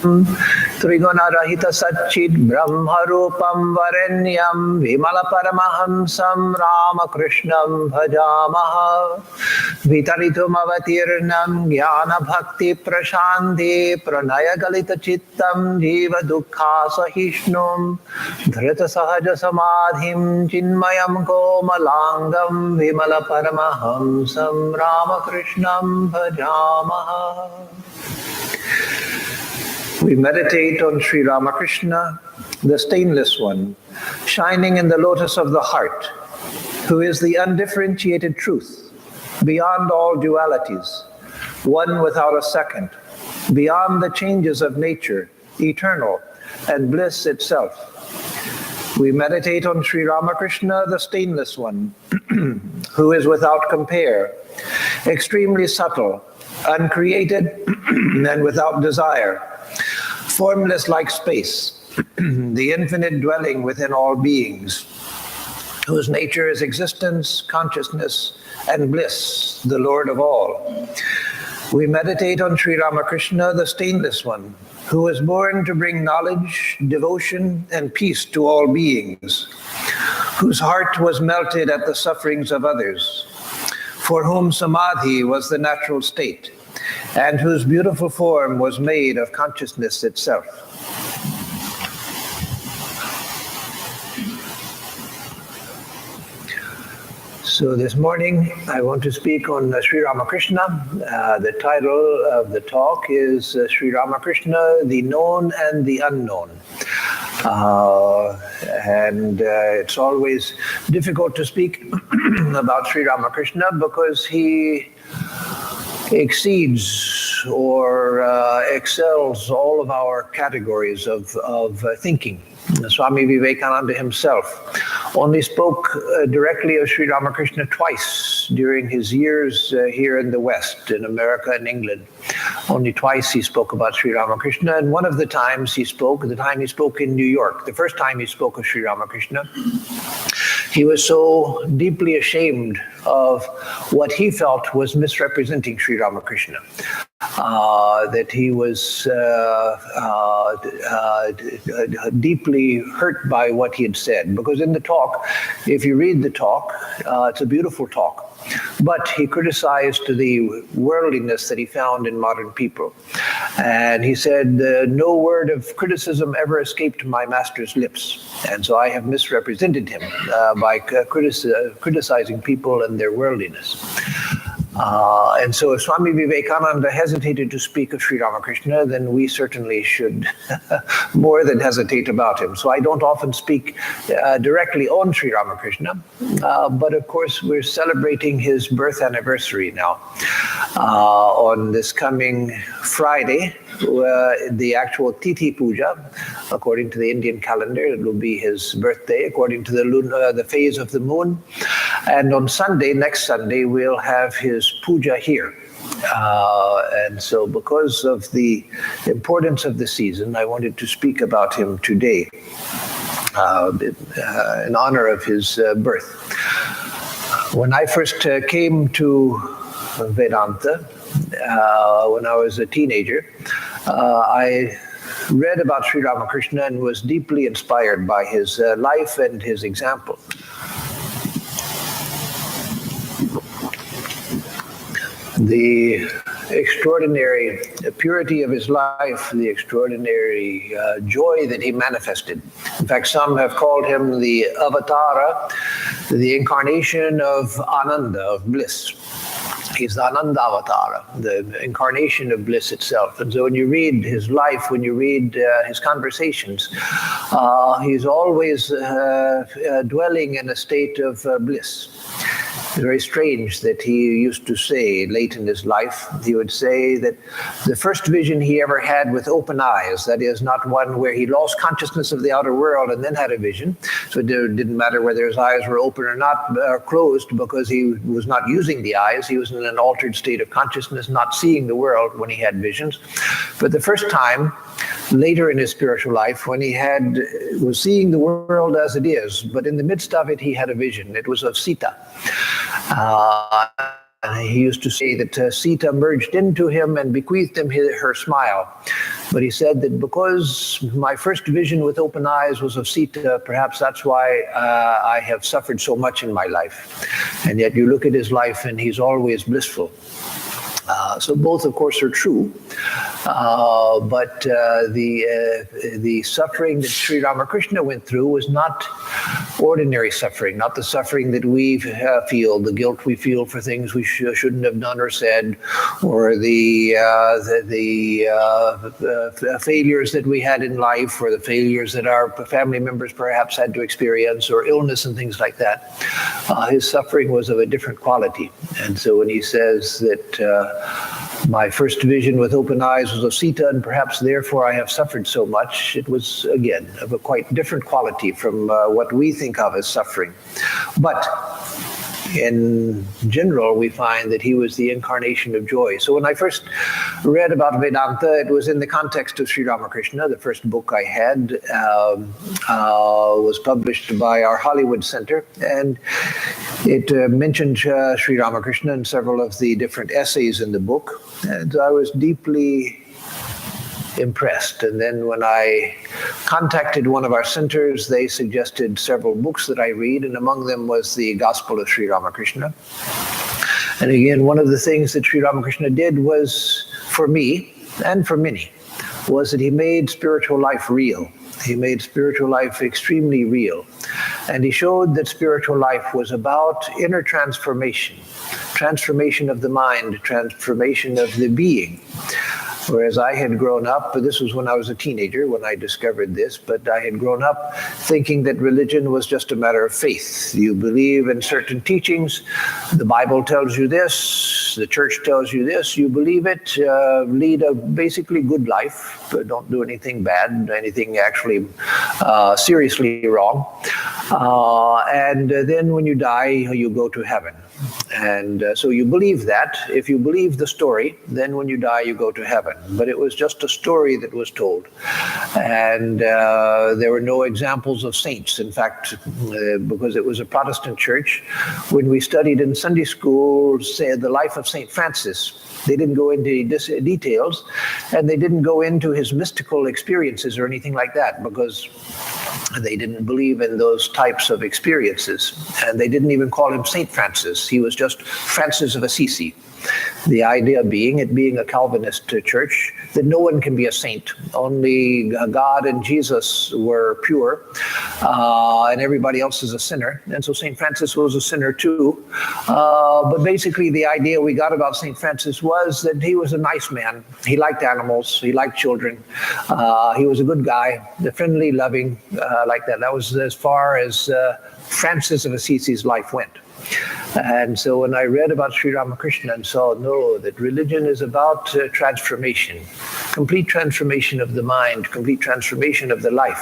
Trigunarahita Satchit Brahma Rupam Varenyam Vimala Paramahamsam Ramakrishnam Bhajamaha Vitaritum Avatirnam Jnana Bhakti Prashanti Pranaya Galita Chittam Jiva Dukha Sahishnum Dhrita Sahaja Samadhim Chinmayam Komalangam Vimala Paramahamsam Ramakrishnam Bhajamaha. We meditate on Sri Ramakrishna, the stainless one, shining in the lotus of the heart, who is the undifferentiated truth, beyond all dualities, one without a second, beyond the changes of nature, eternal, and bliss itself. We meditate on Sri Ramakrishna, the stainless one, who is without compare, extremely subtle, uncreated, and without desire, formless like space, the infinite dwelling within all beings, whose nature is existence, consciousness, and bliss, the Lord of all. We meditate on Sri Ramakrishna, the stainless one, who was born to bring knowledge, devotion, and peace to all beings, whose heart was melted at the sufferings of others, for whom samadhi was the natural state, and whose beautiful form was made of consciousness itself. So this morning I want to speak on Sri Ramakrishna. The title of the talk is Sri Ramakrishna, the Known and the Unknown. It's always difficult to speak about Sri Ramakrishna because he exceeds or excels all of our categories of thinking. Swami Vivekananda himself only spoke directly of Sri Ramakrishna twice during his years here in the West, in America and England. Only twice he spoke about Sri Ramakrishna, and one of the times he spoke, the time he spoke in New York, the first time he spoke of Sri Ramakrishna, he was so deeply ashamed of what he felt was misrepresenting Sri Ramakrishna. That he was deeply hurt by what he had said. Because in the talk, if you read the talk, it's a beautiful talk. But he criticized the worldliness that he found in modern people. And he said, no word of criticism ever escaped my master's lips. And so I have misrepresented him by criticizing people and their worldliness. And so if Swami Vivekananda hesitated to speak of Sri Ramakrishna, then we certainly should more than hesitate about him. So I don't often speak directly on Sri Ramakrishna, but of course we're celebrating his birth anniversary now. On this coming Friday, the actual Tithi Puja, according to the Indian calendar, it will be his birthday, according to the phase of the moon. And on Sunday, next Sunday, we'll have his puja here. And so because of the importance of the season, I wanted to speak about him today in honor of his birth. When I first came to Vedanta, when I was a teenager, I read about Sri Ramakrishna and was deeply inspired by his life and his example. The extraordinary purity of his life, the extraordinary joy that he manifested. In fact, some have called him the avatara, the incarnation of Ananda, of bliss. He's the Ananda Avatara, the incarnation of bliss itself. And so when you read his life, when you read his conversations, he's always dwelling in a state of bliss. Very strange that he used to say late in his life, he would say that the first vision he ever had with open eyes, that is, not one where he lost consciousness of the outer world and then had a vision. So it didn't matter whether his eyes were open or not, or closed, because he was not using the eyes. He was in an altered state of consciousness, not seeing the world when he had visions. But the first time, later in his spiritual life, when he was seeing the world as it is, but in the midst of it, he had a vision. It was of Sita. he used to say that Sita merged into him and bequeathed him her smile. But he said that because my first vision with open eyes was of Sita, perhaps that's why I have suffered so much in my life. And yet you look at his life and he's always blissful. So both, of course, are true. But the suffering that ShriRamakrishna went through was not ordinary suffering, not the suffering that we feel, the guilt we feel for things we shouldn't have done or said, or the failures that we had in life, or the failures that our family members perhaps had to experience, or illness and things like that. His suffering was of a different quality. And so when he says that my first vision with open eyes was of Sita, and perhaps therefore I have suffered so much, it was, again, of a quite different quality from what we think of as suffering. But in general, we find that he was the incarnation of joy. So when I first read about Vedanta, it was in the context of ShriRamakrishna. The first book I had was published by our Hollywood Center, and it mentioned ShriRamakrishna in several of the different essays in the book, and I was deeply impressed. And then when I contacted one of our centers, they suggested several books that I read, and among them was the Gospel of ShriRamakrishna. And again, one of the things that ShriRamakrishna did was, for me and for many, was that he made spiritual life real. He made spiritual life extremely real. And he showed that spiritual life was about inner transformation, transformation of the mind, transformation of the being. Whereas I had grown up, this was when I was a teenager when I discovered this, but I had grown up thinking that religion was just a matter of faith. You believe in certain teachings, the Bible tells you this, the church tells you this, you believe it, lead a basically good life, but don't do anything bad, anything actually seriously wrong. And then when you die, you go to heaven. And so you believe that. If you believe the story, then when you die, you go to heaven. But it was just a story that was told. And there were no examples of saints. In fact, because it was a Protestant church, when we studied in Sunday school, say, the life of St. Francis, they didn't go into details, and they didn't go into his mystical experiences or anything like that, because they didn't believe in those types of experiences. And they didn't even call him St. Francis. He was just Francis of Assisi. The idea being, it being a Calvinist church, that no one can be a saint. Only God and Jesus were pure, and everybody else is a sinner. And so St. Francis was a sinner too. But basically the idea we got about St. Francis was that he was a nice man. He liked animals. He liked children. He was a good guy, friendly, loving, like that. That was as far as Francis of Assisi's life went. And so when I read about ShriRamakrishna and saw, no, that religion is about transformation, complete transformation of the mind, complete transformation of the life,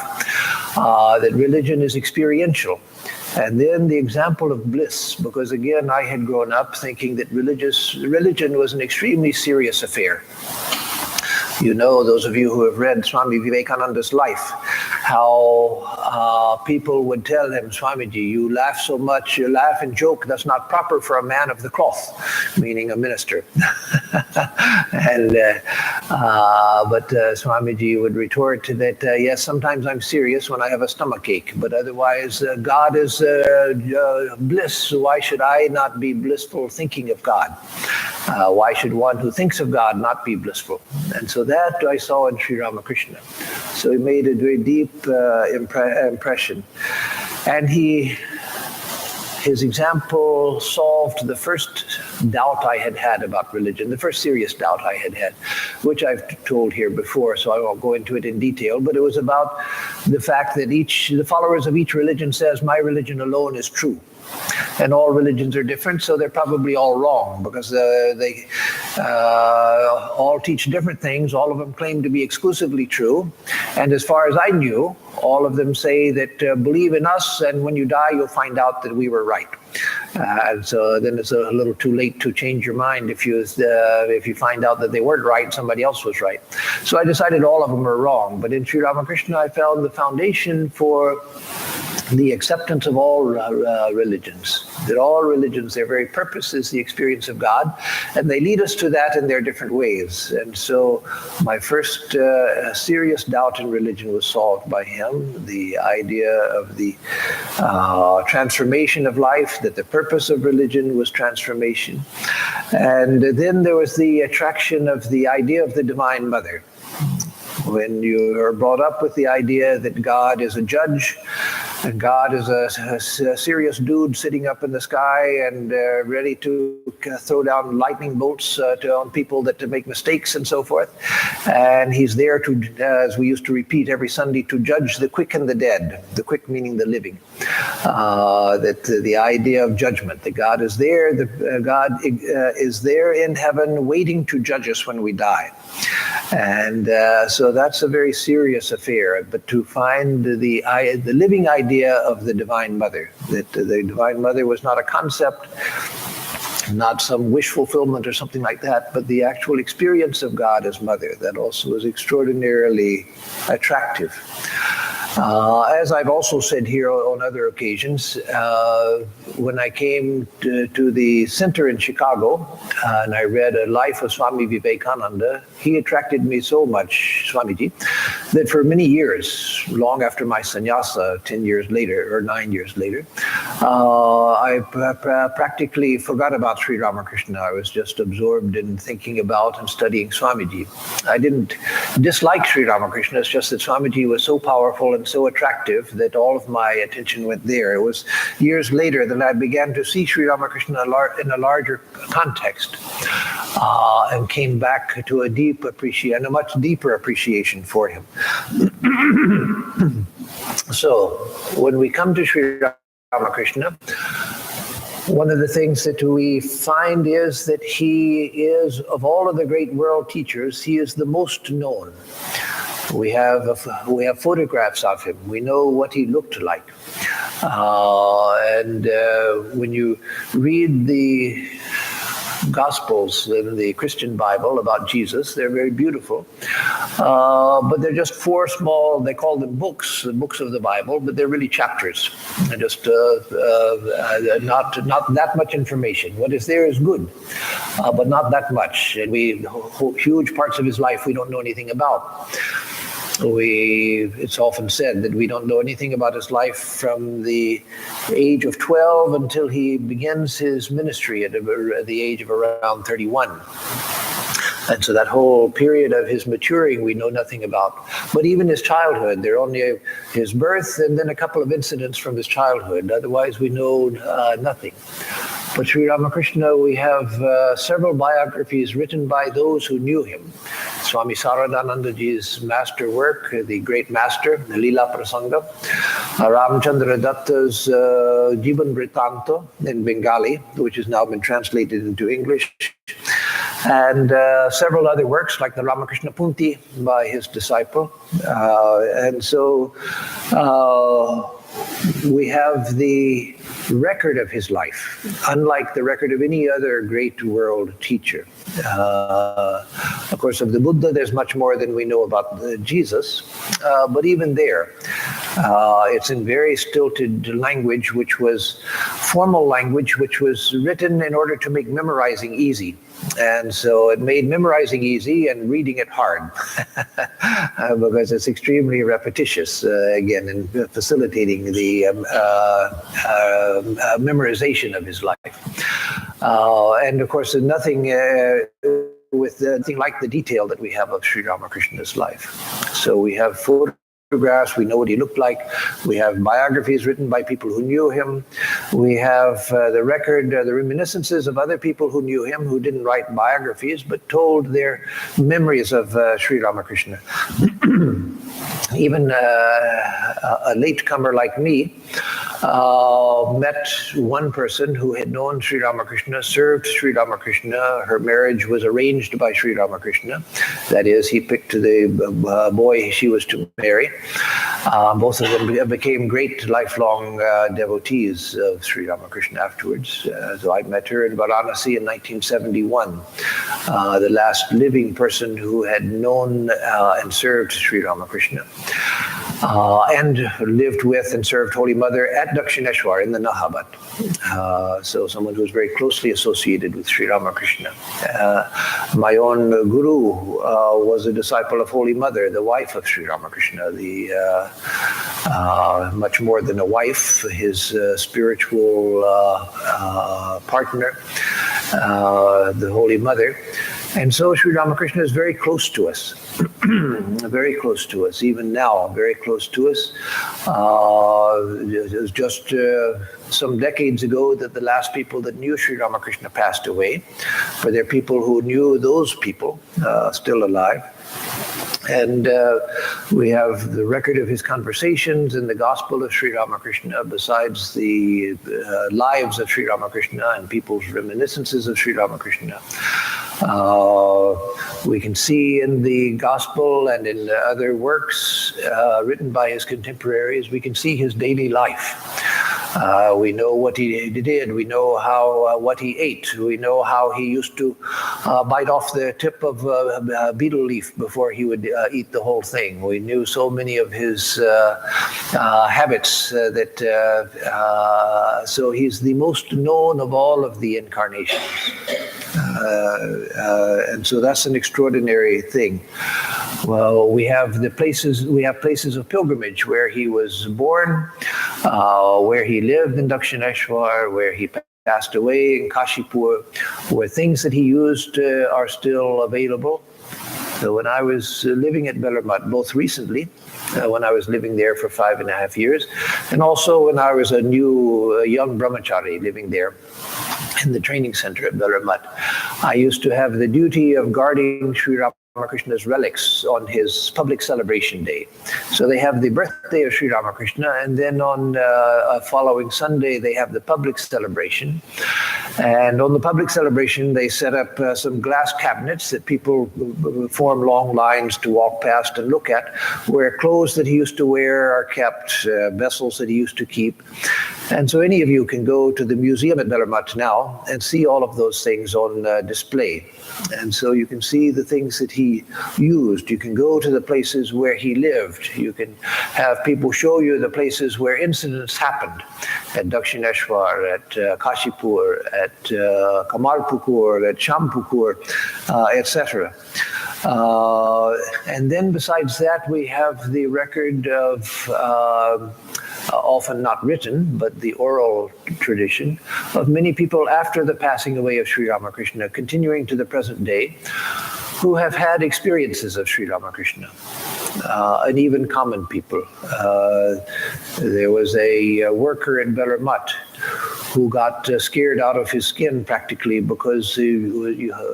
that religion is experiential. And then the example of bliss, because again, I had grown up thinking that religion was an extremely serious affair. You know, those of you who have read Swami Vivekananda's life, how people would tell him, Swamiji, you laugh so much, you laugh and joke, that's not proper for a man of the cloth, meaning a minister. And but Swamiji would retort to that, yes, sometimes I'm serious when I have a stomachache, but otherwise God is bliss, so why should I not be blissful thinking of God? Why should one who thinks of God not be blissful? And so that I saw in ShriRamakrishna. So he made a very deep impression. And his example solved the first doubt I had had about religion, the first serious doubt I had had, which I've told here before, so I won't go into it in detail, but it was about the fact that the followers of each religion says, my religion alone is true. And all religions are different, so they're probably all wrong, because they all teach different things. All of them claim to be exclusively true. And as far as I knew, all of them say that believe in us, and when you die, you'll find out that we were right. And so then it's a little too late to change your mind if you find out that they weren't right, somebody else was right. So I decided all of them are wrong. But in ShriRamakrishna, I found the foundation for the acceptance of all religions. That all religions, their very purpose is the experience of God, and they lead us to that in their different ways. And so my first serious doubt in religion was solved by him. The idea of the transformation of life, that the purpose of religion was transformation. And then there was the attraction of the idea of the Divine Mother. When you are brought up with the idea that God is a judge, and God is a serious dude sitting up in the sky and ready to throw down lightning bolts on people that make mistakes and so forth. And he's there to, as we used to repeat every Sunday, to judge the quick and the dead, the quick meaning the living. That the idea of judgment, that God is there, God is there in heaven waiting to judge us when we die. And so that's a very serious affair. But to find the living idea of the Divine Mother, that the Divine Mother was not a concept, not some wish fulfillment or something like that, but the actual experience of God as Mother, that also was extraordinarily attractive. As I've also said here on other occasions, when I came to the center in Chicago and I read a life of Swami Vivekananda, he attracted me so much, Swamiji, that for many years, long after my sannyasa, 10 years later or 9 years later, I practically forgot about ShriRamakrishna. I was just absorbed in thinking about and studying Swamiji. I didn't dislike ShriRamakrishna, it's just that Swamiji was so powerful and so attractive that all of my attention went there. It was years later that I began to see ShriRamakrishna in a larger context, and came back to a deep appreciation, and a much deeper appreciation for him. So when we come to ShriRamakrishna, one of the things that we find is that he is, of all of the great world teachers, he is the most known. We have photographs of him. We know what he looked like. And when you read the Gospels in the Christian Bible about Jesus, they're very beautiful. But they're just four small, they call them books, the books of the Bible, but they're really chapters. They're just not that much information. What is there is good, but not that much. And huge parts of his life we don't know anything about. It's often said that we don't know anything about his life from the age of 12 until he begins his ministry at the age of around 31. And so that whole period of his maturing we know nothing about. But even his childhood, there are only his birth and then a couple of incidents from his childhood. Otherwise we know nothing. But ShriRamakrishna, we have several biographies written by those who knew him. Swami Saradanandaji's master work, the great master, the Leela Prasanga, Ramchandra Datta's Jiban Vritanto in Bengali, which has now been translated into English, and several other works like the Ramakrishna Punti by his disciple. And so we have the record of his life, unlike the record of any other great world teacher. Of course, of the Buddha, there's much more than we know about Jesus, but even there, it's in very stilted language, which was formal language, which was written in order to make memorizing easy. And so it made memorizing easy and reading it hard because it's extremely repetitious, again, in facilitating the memorization of his life. And of course, nothing like the detail that we have of ShriRamakrishna's life. So we have photographs, we know what he looked like. We have biographies written by people who knew him. We have the record, the reminiscences of other people who knew him, who didn't write biographies, but told their memories of ShriRamakrishna. Even a latecomer like me met one person who had known ShriRamakrishna, served ShriRamakrishna. Her marriage was arranged by ShriRamakrishna. That is, he picked the boy she was to marry. Both of them became great lifelong devotees of ShriRamakrishna afterwards. So I met her in Varanasi in 1971, the last living person who had known and served ShriRamakrishna. and lived with and served Holy Mother at Dakshineshwar in the Nahabat. So someone who was very closely associated with Sri Ramakrishna. My own guru was a disciple of Holy Mother, the wife of Sri Ramakrishna, much more than a wife, his spiritual partner, the Holy Mother. And so Sri Ramakrishna is very close to us, very close to us, even now, very close to us. It was just some decades ago that the last people that knew Sri Ramakrishna passed away. But there are people who knew those people still alive. And we have the record of his conversations in the Gospel of Sri Ramakrishna, besides the lives of Sri Ramakrishna and people's reminiscences of Sri Ramakrishna. We can see in the Gospel and in other works written by his contemporaries, we can see his daily life. We know what he did. We know how what he ate. We know how he used to bite off the tip of a betel leaf before he would eat the whole thing. We knew so many of his habits so he's the most known of all of the incarnations. And so that's an extraordinary thing. Well, we have places of pilgrimage where he was born, where he lived in Dakshineshwar, where he passed away in Kashipur, where things that he used are still available. So when I was living at Bellarmठ, both recently, when I was living there for 5.5 years, and also when I was a young brahmachari living there in the training center at Bellarmঠ, I used to have the duty of guarding Sri Ramakrishna's relics on his public celebration day. So they have the birthday of Sri Ramakrishna, and then on a following Sunday, they have the public celebration. And on the public celebration, they set up some glass cabinets that people form long lines to walk past and look at, where clothes that he used to wear are kept, vessels that he used to keep. And so any of you can go to the museum at Bellarmঠ now and see all of those things on display. And so you can see the things that he used. You can go to the places where he lived. You can have people show you the places where incidents happened, at Dakshineshwar, at Kashipur, at Kamalpukur, at Shampukur, etc. And then besides that, we have the record of often not written, but the oral tradition of many people after the passing away of Sri Ramakrishna, continuing to the present day, who have had experiences of Sri Ramakrishna, and even common people. There was a worker in Bellarmঠ who got scared out of his skin practically because he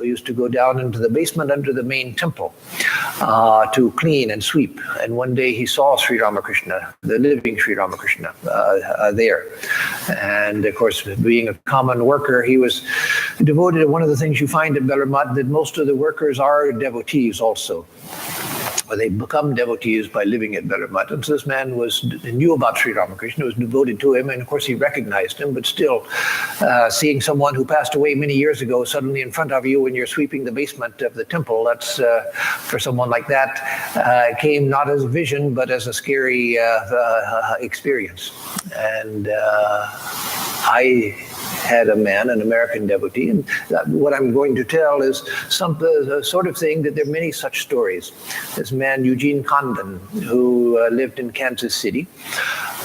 used to go down into the basement under the main temple to clean and sweep. And one day he saw Sri Ramakrishna, the living Sri Ramakrishna, there. And of course, being a common worker, he was devoted to one of the things you find at Bellarmঠ, that most of the workers are devotees also. They become devotees by living at Bellarmঠ. And so this man knew about Sri Ramakrishna, was devoted to him, and of course he recognized him, but still seeing someone who passed away many years ago suddenly in front of you when you're sweeping the basement of the temple, that's, for someone like that, came not as a vision, but as a scary experience. And I had a man, an American devotee, and what I'm going to tell is some sort of thing that there are many such stories. This man, Eugene Condon, who lived in Kansas City.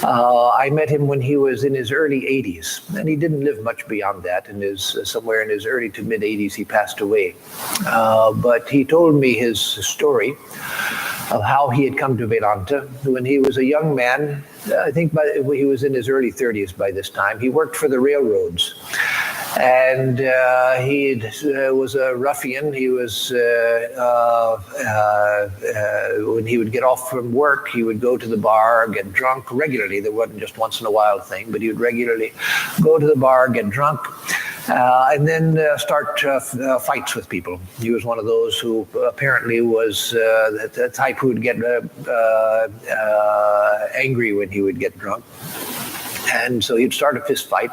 I met him when he was in his early 80s, and he didn't live much beyond that. Somewhere in his early to mid 80s, he passed away. But he told me his story of how he had come to Vedanta. When he was a young man, I think he was in his early 30s by this time, he worked for the railroads. And he was a ruffian. He was, when he would get off from work, he would go to the bar, get drunk regularly. There wasn't just once in a while thing, but he would regularly go to the bar, get drunk, and then start fights with people. He was one of those who apparently was the type who would get angry when he would get drunk. And so he'd start a fist fight,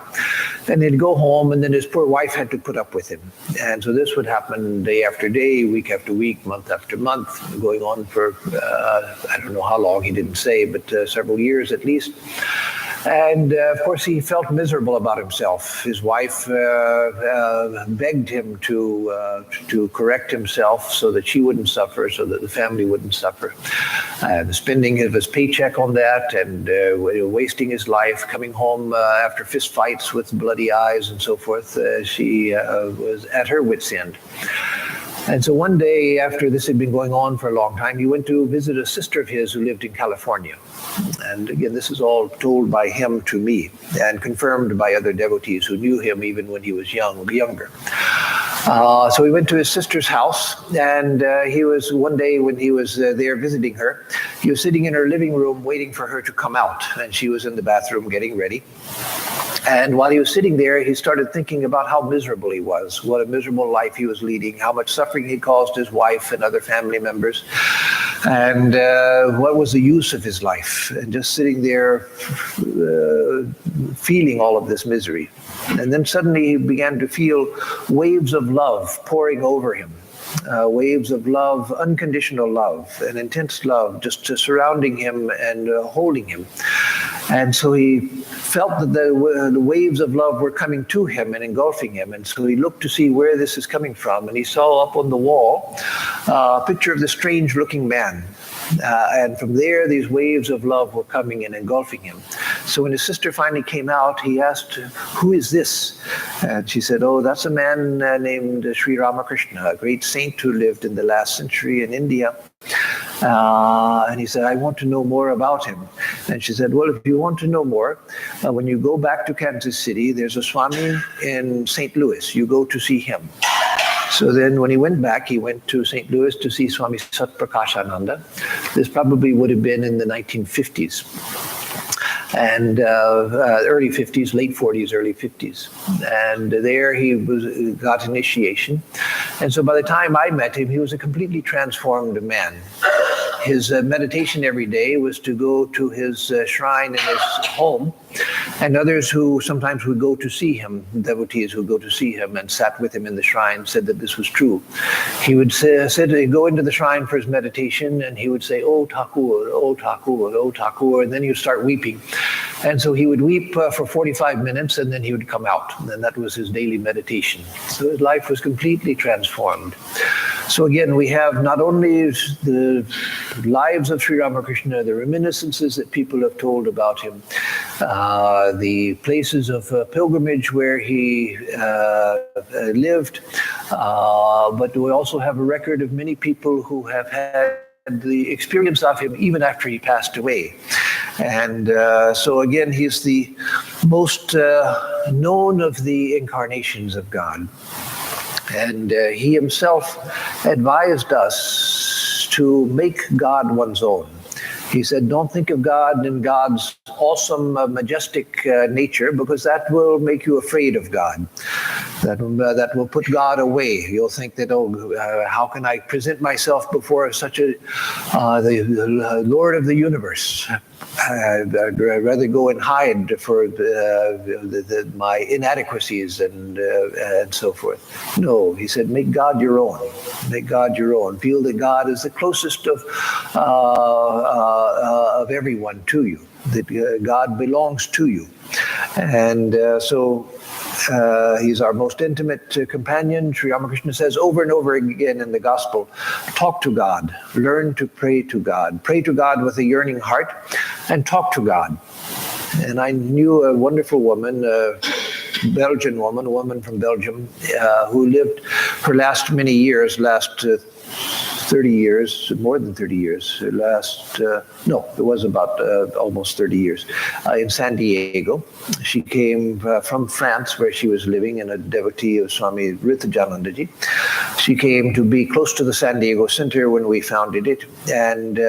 and he'd go home, and then his poor wife had to put up with him. And so this would happen day after day, week after week, month after month, going on for, I don't know how long, he didn't say, but several years at least. And of course, he felt miserable about himself. His wife begged him to correct himself so that she wouldn't suffer, so that the family wouldn't suffer. The spending of his paycheck on that, and wasting his life, coming home after fist fights with bloody eyes and so forth. She was at her wit's end. And so one day, after this had been going on for a long time, he went to visit a sister of his who lived in California. And again, this is all told by him to me and confirmed by other devotees who knew him even when he was younger. So he went to his sister's house, and he was, one day when he was there visiting her, he was sitting in her living room waiting for her to come out, and she was in the bathroom getting ready. And while he was sitting there, he started thinking about how miserable he was, what a miserable life he was leading, how much suffering he caused his wife and other family members, and what was the use of his life, and just sitting there feeling all of this misery. And then suddenly he began to feel waves of love pouring over him. Waves of love, unconditional love, and intense love, just surrounding him and holding him. And so he felt that the waves of love were coming to him and engulfing him. And so he looked to see where this is coming from. And he saw up on the wall a picture of this strange-looking man. And from there, these waves of love were coming and engulfing him. So when his sister finally came out, he asked, "Who is this?" And she said, "Oh, that's a man named ShriRamakrishna, a great saint who lived in the last century in India." And he said, "I want to know more about him." And she said, "Well, if you want to know more, when you go back to Kansas City, there's a Swami in St. Louis. You go to see him." So then when he went back, he went to St. Louis to see Swami Satprakashananda. This probably would have been in the 1950s. And early 50s, late 40s, early 50s. And there he got initiation. And so by the time I met him, he was a completely transformed man. His meditation every day was to go to his shrine in his home, and others who sometimes would go to see him, devotees who go to see him and sat with him in the shrine, said that this was true. He would go into the shrine for his meditation, and he would say, "Oh Thakur, oh Thakur, oh Thakur," and then he would start weeping. And so he would weep for 45 minutes, and then he would come out. And that was his daily meditation. So his life was completely transformed. So again, we have not only the lives of Sri Ramakrishna, the reminiscences that people have told about him, the places of pilgrimage where he lived, but we also have a record of many people who have had the experience of him even after he passed away. And so again, he's the most known of the incarnations of God. And he himself advised us to make God one's own. He said, don't think of God in God's awesome, majestic nature, because that will make you afraid of God. That will put God away. You'll think that, how can I present myself before such the Lord of the universe? I'd rather go and hide for my inadequacies and so forth. No, he said, make God your own. Make God your own. Feel that God is the closest of everyone to you. That God belongs to you. And so he's our most intimate companion. Sri Ramakrishna says over and over again in the gospel, talk to God, learn to pray to God with a yearning heart, and talk to God. And I knew a wonderful woman, Belgian woman, a woman from Belgium, who lived her last 30 years, more than 30 years, it was about almost 30 years, in San Diego. She came from France, where she was living, and a devotee of Swami Atmarupanandaji. She came to be close to the San Diego Center when we founded it, and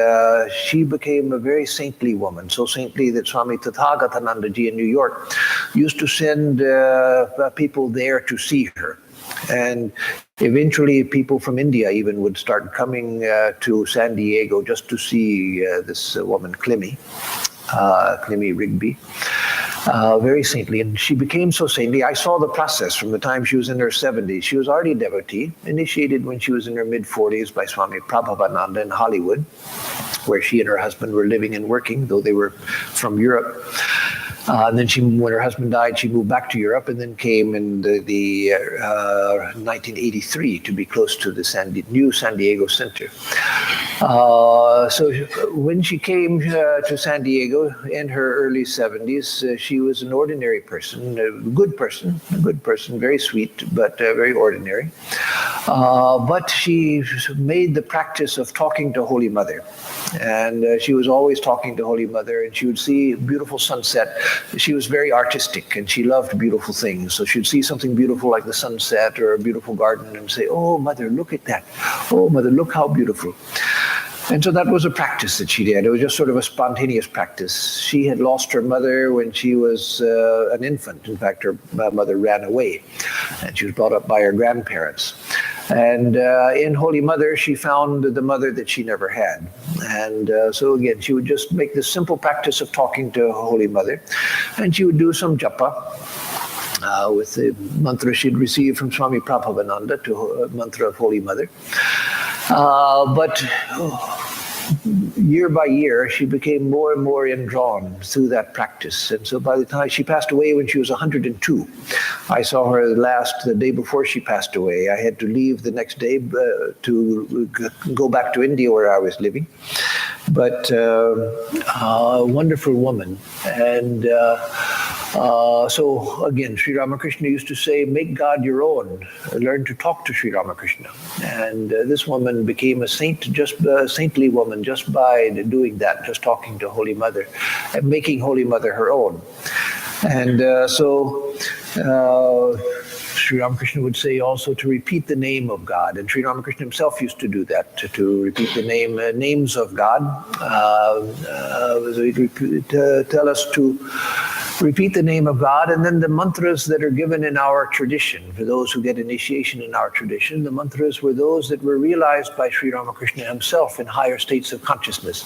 she became a very saintly woman, so saintly that Swami Atmarupanandaji in New York used to send people there to see her. And eventually people from India even would start coming to San Diego just to see this woman, Clemmy Rigby. very saintly, and she became so saintly. I saw the process from the time she was in her 70s. She was already a devotee, initiated when she was in her mid-40s by Swami Prabhavananda in Hollywood, where she and her husband were living and working, though they were from Europe. And then when her husband died, she moved back to Europe and then came in the 1983 to be close to the new San Diego Center. So when she came to San Diego in her early 70s, she was an ordinary person, a good person, very sweet, but very ordinary. But she made the practice of talking to Holy Mother. And she was always talking to Holy Mother, and she would see a beautiful sunset. She was very artistic, and she loved beautiful things. So she'd see something beautiful like the sunset or a beautiful garden and say, "Oh, Mother, look at that. Oh, Mother, look how beautiful." And so that was a practice that she did. It was just sort of a spontaneous practice. She had lost her mother when she was an infant. In fact, her mother ran away, and she was brought up by her grandparents. And in Holy Mother, she found the mother that she never had. And so again, she would just make this simple practice of talking to Holy Mother, and she would do some japa with the mantra she'd received from Swami Prabhavananda, to mantra of Holy Mother. But year by year, she became more and more indrawn through that practice. And so by the time she passed away when she was 102, I saw her the day before she passed away. I had to leave the next day to go back to India where I was living. But a wonderful woman. And so again, Sri Ramakrishna used to say, make God your own. Learn to talk to Sri Ramakrishna. And this woman became a saintly woman just by doing that, just talking to Holy Mother and making Holy Mother her own. And so Sri Ramakrishna would say also to repeat the name of God, and Sri Ramakrishna himself used to do that, to repeat the names of God. So he'd tell us to repeat the name of God, and then the mantras that are given in our tradition, for those who get initiation in our tradition, the mantras were those that were realized by Sri Ramakrishna himself in higher states of consciousness.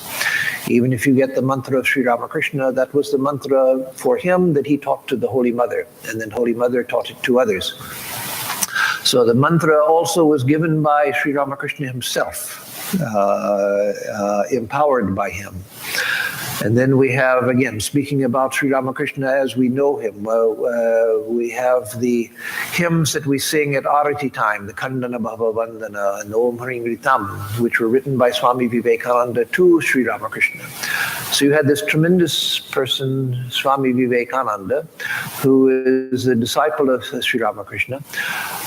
Even if you get the mantra of Sri Ramakrishna, that was the mantra for him that he taught to the Holy Mother, and then Holy Mother taught it to others. So the mantra also was given by Sri Ramakrishna himself, empowered by him. And then we have, again, speaking about Sri Ramakrishna as we know him, we have the hymns that we sing at Arati time, the Kandana Bhava Vandana and Om Harim Ritam, which were written by Swami Vivekananda to Sri Ramakrishna. So you had this tremendous person, Swami Vivekananda, who is a disciple of Sri Ramakrishna,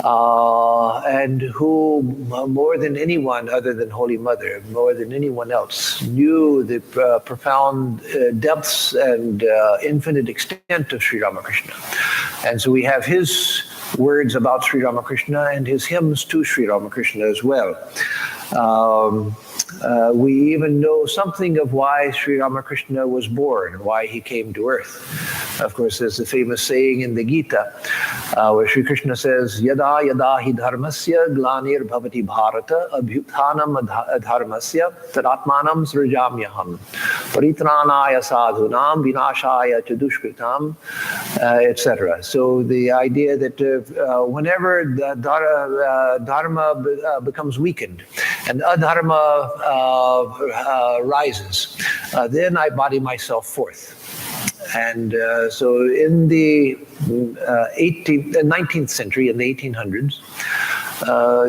and who, more than anyone other than Holy Mother, more than anyone else, knew the profound depths and infinite extent of Sri Ramakrishna. And so we have his words about Sri Ramakrishna and his hymns to Sri Ramakrishna as well. We even know something of why Sri Ramakrishna was born, why he came to earth. Of course, there's the famous saying in the Gita, where Sri Krishna says, Yada yada hi dharmasya glanir bhavati bharata abhyuthanam adharmasya tadatmanam srajamyaham paritranaya sadhunam vinashaya chadushkritam, etc. So the idea that whenever the dharma becomes weakened and adharma rises, then I body myself forth. And so in the 19th century, in the 1800s,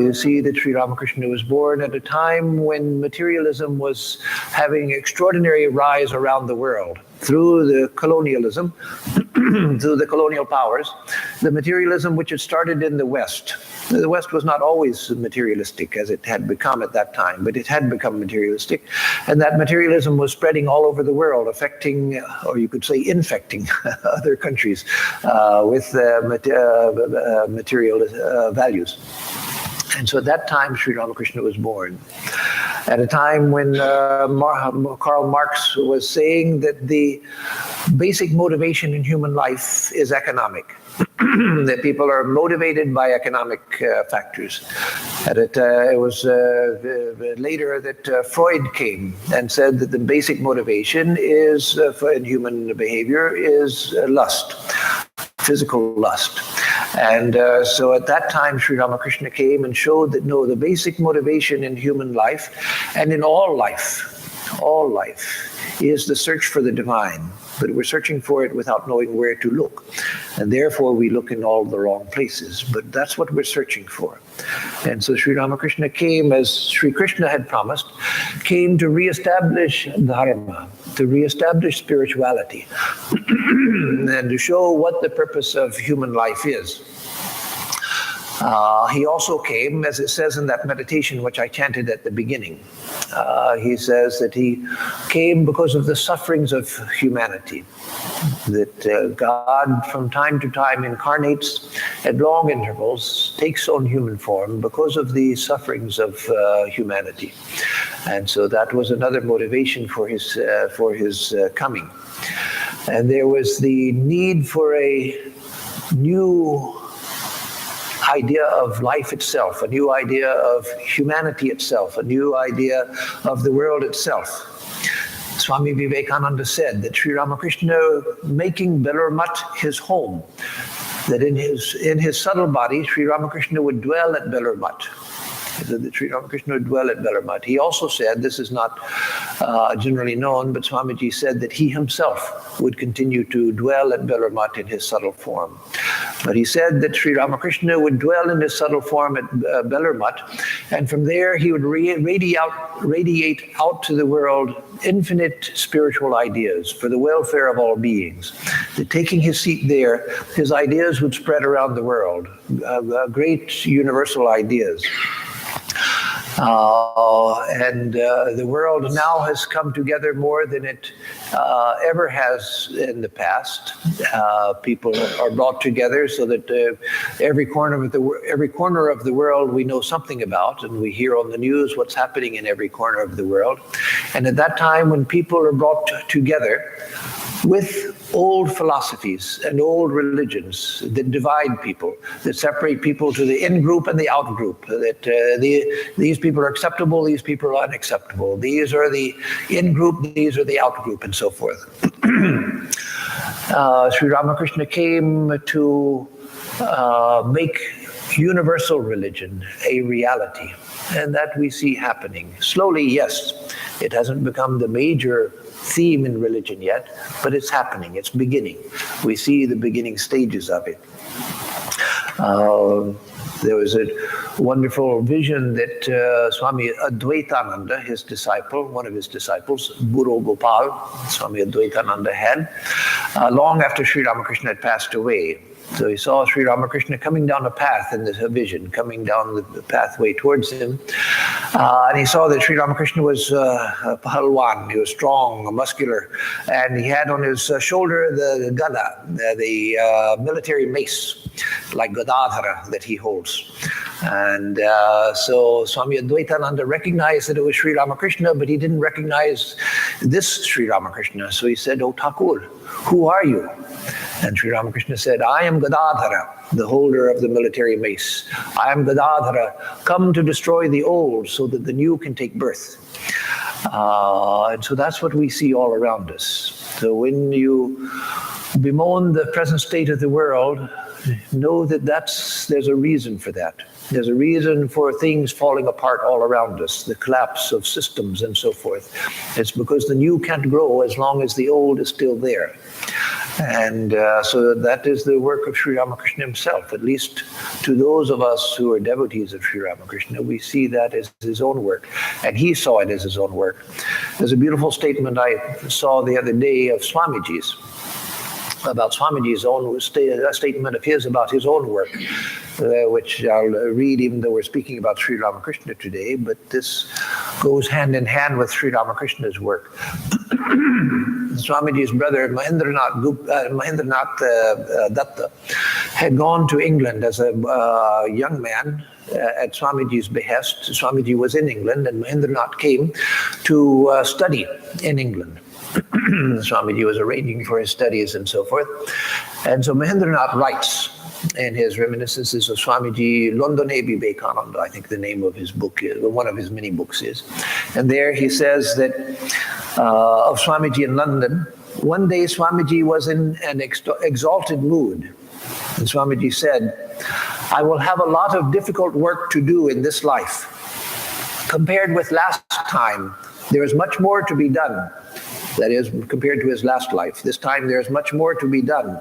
you see that Sri Ramakrishna was born at a time when materialism was having extraordinary rise around the world through the colonialism, through the colonial powers, the materialism which had started in the West. The West was not always materialistic as it had become at that time, but it had become materialistic. And that materialism was spreading all over the world, affecting, or you could say infecting, other countries with material values. And so at that time, Sri Ramakrishna was born. At a time when Karl Marx was saying that the basic motivation in human life is economic. that people are motivated by economic factors. And it was later that Freud came and said that the basic motivation is in human behavior is lust, physical lust. And so at that time, Sri Ramakrishna came and showed that no, the basic motivation in human life and in all life, is the search for the divine. But we're searching for it without knowing where to look. And therefore we look in all the wrong places. But that's what we're searching for. And so Sri Ramakrishna came, as Sri Krishna had promised, came to reestablish dharma, to reestablish spirituality, and to show what the purpose of human life is. He also came, as it says in that meditation which I chanted at the beginning, he says that he came because of the sufferings of humanity, that God from time to time incarnates at long intervals, takes on human form because of the sufferings of humanity. And so that was another motivation for his coming. And there was the need for a new idea of life itself, a new idea of humanity itself, a new idea of the world itself. Swami Vivekananda said that Sri Ramakrishna, making Belur his home, that in his subtle body, Sri Ramakrishna would dwell at Belur. That Sri Ramakrishna would dwell at Belur. He also said, this is not generally known, but Swamiji said that he himself would continue to dwell at Belur in his subtle form. But he said that Sri Ramakrishna would dwell in his subtle form at Belur, and from there he would radiate out to the world infinite spiritual ideas for the welfare of all beings. That taking his seat there, his ideas would spread around the world, great universal ideas. And the world now has come together more than it ever has in the past. People are brought together so that every corner of the world we know something about, and we hear on the news what's happening in every corner of the world. And at that time, when people are brought together with old philosophies and old religions that divide people, that separate people to the in-group and the out-group, that these people are acceptable, these people are unacceptable, these are the in-group, these are the out-group, and so forth. Sri Ramakrishna came to make universal religion a reality, and that we see happening. Slowly, yes, it hasn't become the major theme in religion yet, but it's happening, it's beginning. We see the beginning stages of it. There was a wonderful vision that Swami Advaitananda, his disciple, one of his disciples, Guru Gopal, Swami Advaitananda had, long after Sri Ramakrishna had passed away. So he saw Sri Ramakrishna coming down a path in this vision, coming down the pathway towards him. And he saw that Sri Ramakrishna was a pahalwan, he was strong, muscular, and he had on his shoulder the gada, the military mace, like Gadadhara that he holds. And so Swami Advaitananda recognized that it was Sri Ramakrishna, but he didn't recognize this Sri Ramakrishna. So he said, "Oh Thakur, who are you?" And Sri Ramakrishna said, "I am Gadadhara, the holder of the military mace. I am Gadadhara, come to destroy the old so that the new can take birth." And so that's what we see all around us. So when you bemoan the present state of the world, know that there's a reason for that. There's a reason for things falling apart all around us, the collapse of systems and so forth. It's because the new can't grow as long as the old is still there. And so that is the work of Sri Ramakrishna himself. At least to those of us who are devotees of Sri Ramakrishna, we see that as his own work. And he saw it as his own work. There's a beautiful statement I saw the other day of Swamiji's, about Swamiji's own statement of his about his own work, which I'll read even though we're speaking about Sri Ramakrishna today, but this goes hand in hand with Sri Ramakrishna's work. Swamiji's brother Mahendranath Datta had gone to England as a young man at Swamiji's behest. Swamiji was in England and Mahendranath came to study in England. Swamiji was arranging for his studies and so forth. And so Mahendranath writes in his reminiscences of Swamiji, Londone Vivekananda, I think the name of his book is, one of his many books is. And there he says that of Swamiji in London, one day Swamiji was in an exalted mood. And Swamiji said, I will have a lot of difficult work to do in this life. Compared with last time, there is much more to be done. That is, compared to his last life. This time there is much more to be done.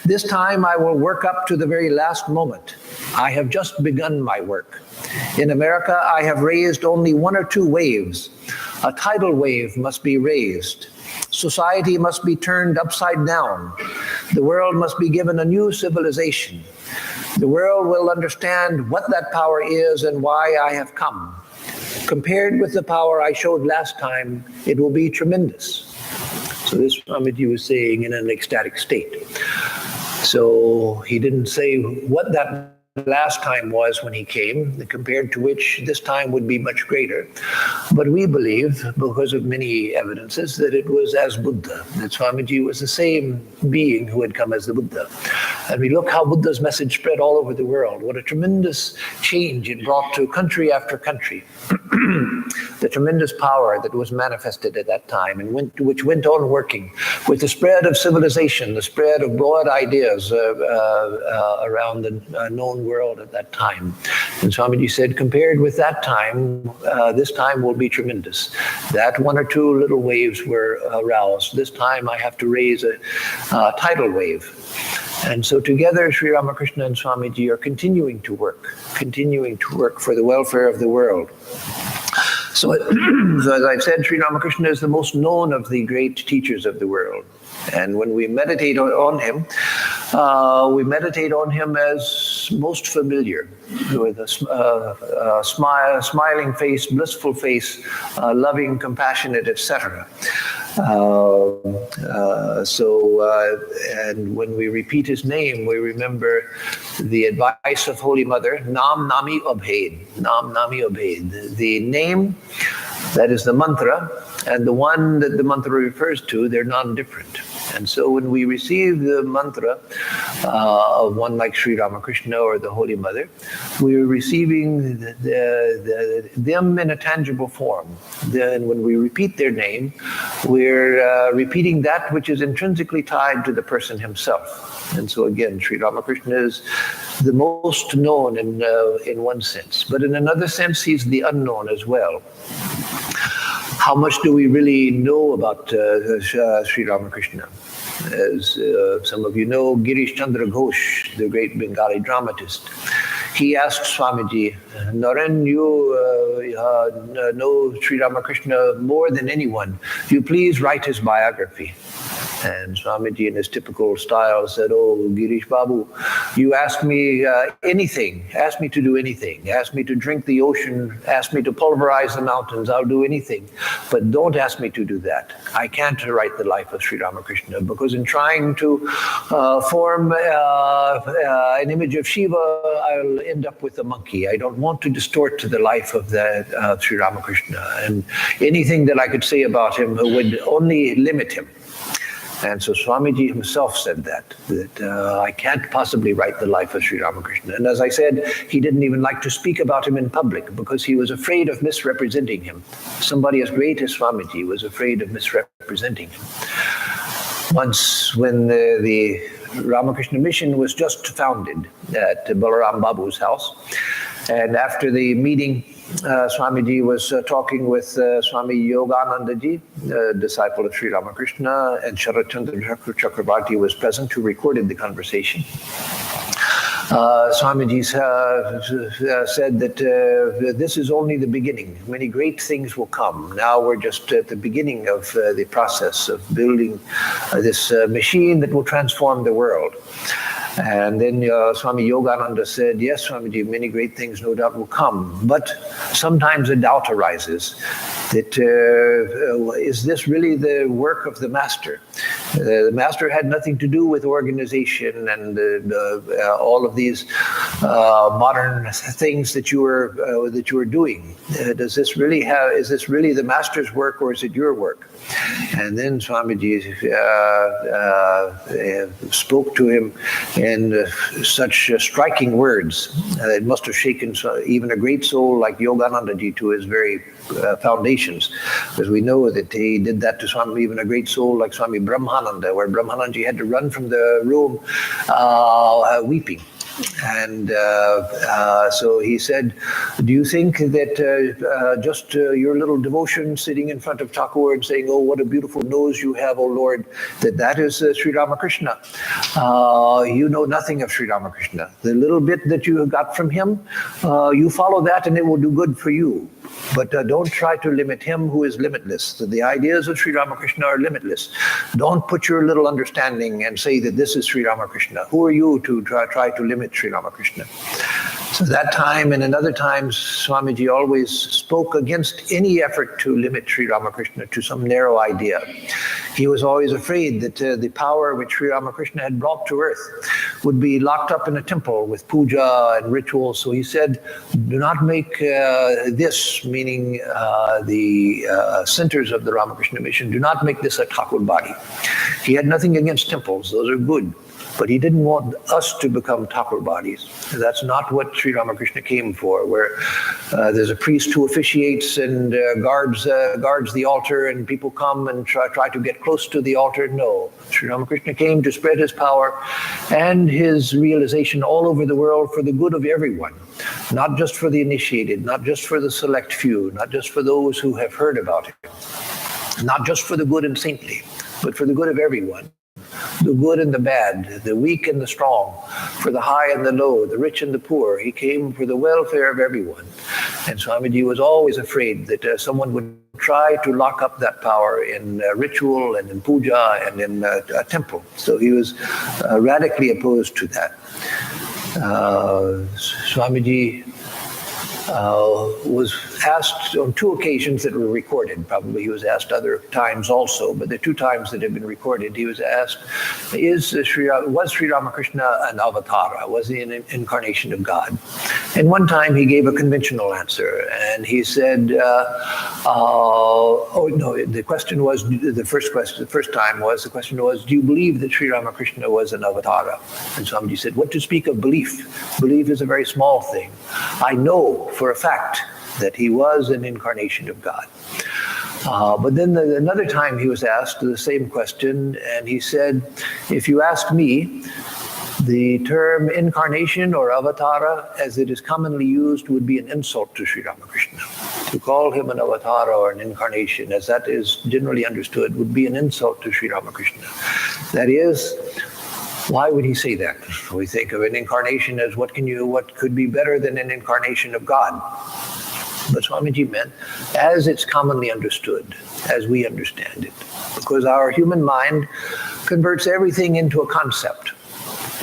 This time I will work up to the very last moment. I have just begun my work. In America, I have raised only 1 or 2 waves. A tidal wave must be raised. Society must be turned upside down. The world must be given a new civilization. The world will understand what that power is and why I have come. Compared with the power I showed last time, it will be tremendous. So this Swamiji was saying in an ecstatic state. So he didn't say what that last time was when he came, compared to which this time would be much greater. But we believe, because of many evidences, that it was as Buddha, that Swamiji was the same being who had come as the Buddha. And we look how Buddha's message spread all over the world. What a tremendous change it brought to country after country. The tremendous power that was manifested at that time and which went on working with the spread of civilization, the spread of broad ideas around the known world at that time. And Swamiji said, compared with that time, this time will be tremendous. That 1 or 2 little waves were aroused. This time I have to raise a tidal wave. And so together, Sri Ramakrishna and Swamiji are continuing to work for the welfare of the world. So as I've said, Sri Ramakrishna is the most known of the great teachers of the world. And when we meditate on him, we meditate on him as most familiar, with a smiling face, blissful face, loving, compassionate, etc. And when we repeat his name, we remember the advice of Holy Mother, Nam Nami Abhed, Nam Nami Abhed. The name, that is the mantra, and the one that the mantra refers to, they're non-different. And so when we receive the mantra of one like Sri Ramakrishna or the Holy Mother, we're receiving them in a tangible form. Then when we repeat their name, we're repeating that which is intrinsically tied to the person himself. And so again, Sri Ramakrishna is the most known in one sense. But in another sense, he's the unknown as well. How much do we really know about Sri Ramakrishna? As some of you know, Girish Chandra Ghosh, the great Bengali dramatist, he asked Swamiji, Naren, you know Sri Ramakrishna more than anyone. You please write his biography. And Swamiji, in his typical style, said, oh, Girish Babu, you ask me anything, ask me to do anything, ask me to drink the ocean, ask me to pulverize the mountains, I'll do anything. But don't ask me to do that. I can't write the life of Sri Ramakrishna, because in trying to form an image of Shiva, I'll end up with a monkey. I don't want to distort the life of Sri Ramakrishna. And anything that I could say about him would only limit him. And so Swamiji himself said that I can't possibly write the life of Sri Ramakrishna. And as I said, he didn't even like to speak about him in public because he was afraid of misrepresenting him. Somebody as great as Swamiji was afraid of misrepresenting him. Once when the Ramakrishna mission was just founded at Balaram Babu's house, and after the meeting, Swamiji was talking with Swami Yoganandaji, a disciple of Sri Ramakrishna, and Sharachandra Chakrabarti was present, who recorded the conversation. Swamiji said that this is only the beginning. Many great things will come. Now we're just at the beginning of the process of building this machine that will transform the world. And then Swami Yogananda said, yes, Swamiji, many great things no doubt will come, but sometimes a doubt arises that is this really the work of the master? The master had nothing to do with organization and all of these modern things that you were doing. Is this really the master's work, or is it your work? And then Swamiji spoke to him in such striking words that it must have shaken even a great soul like Yoganandaji to his very foundations, because we know that he did that to even a great soul like Swami Brahmananda, where Brahmanandaji had to run from the room weeping. And so he said, do you think that just your little devotion sitting in front of Thakur and saying, oh, what a beautiful nose you have, oh Lord, that is Sri Ramakrishna? You know nothing of Sri Ramakrishna. The little bit that you got from him, you follow that and it will do good for you. But don't try to limit him who is limitless. The ideas of Sri Ramakrishna are limitless. Don't put your little understanding and say that this is Sri Ramakrishna. Who are you to try to limit Sri Ramakrishna? So that time and another times, Swamiji always spoke against any effort to limit Sri Ramakrishna to some narrow idea. He was always afraid that the power which Sri Ramakrishna had brought to earth would be locked up in a temple with puja and rituals. So he said, do not make this, meaning the centers of the Ramakrishna mission, do not make this a Thakur body. He had nothing against temples, those are good. But he didn't want us to become Thakur bodies. That's not what Sri Ramakrishna came for, where there's a priest who officiates and guards the altar, and people come and try to get close to the altar. No, Sri Ramakrishna came to spread his power and his realization all over the world for the good of everyone, not just for the initiated, not just for the select few, not just for those who have heard about it, not just for the good and saintly, but for the good of everyone. The good and the bad, the weak and the strong, for the high and the low, the rich and the poor. He came for the welfare of everyone. And Swamiji was always afraid that someone would try to lock up that power in ritual and in puja and in a temple. So he was radically opposed to that. Swamiji was asked on 2 occasions that were recorded. Probably he was asked other times also, but the 2 times that have been recorded, he was asked, was Sri Ramakrishna an avatara? Was he an incarnation of God? And one time he gave a conventional answer, and he said, the question was, the first time was, the question was, do you believe that Sri Ramakrishna was an avatara? And somebody said, what to speak of belief? Belief is a very small thing. I know for a fact that he was an incarnation of God. But then another time he was asked the same question, and he said, if you ask me, the term incarnation or avatara, as it is commonly used, would be an insult to Sri Ramakrishna. To call him an avatara or an incarnation, as that is generally understood, would be an insult to Sri Ramakrishna. That is, why would he say that? We think of an incarnation as what could be better than an incarnation of God? But Swamiji meant, as it's commonly understood, as we understand it, because our human mind converts everything into a concept.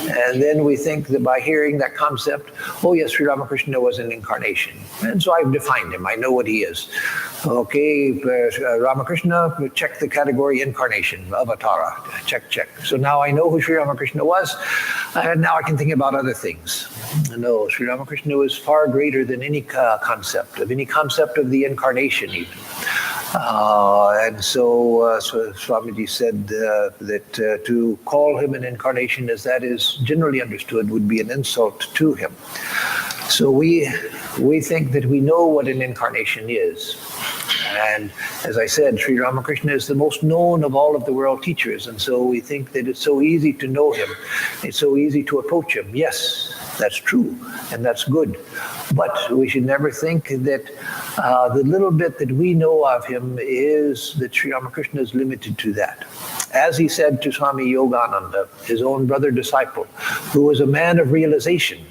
And then we think that by hearing that concept, oh yes, Sri Ramakrishna was an incarnation. And so I've defined him. I know what he is. Okay, Ramakrishna, check the category incarnation, avatara, check. So now I know who Sri Ramakrishna was, and now I can think about other things. No, Sri Ramakrishna was far greater than any concept of the incarnation even. And so Swamiji said that to call him an incarnation, as that is generally understood, would be an insult to him. So we think that we know what an incarnation is. And as I said, Sri Ramakrishna is the most known of all of the world teachers. And so we think that it's so easy to know him. It's so easy to approach him. Yes, that's true, and that's good. But we should never think that the little bit that we know of him is that Sri Ramakrishna is limited to that. As he said to Swami Yogananda, his own brother disciple, who was a man of realization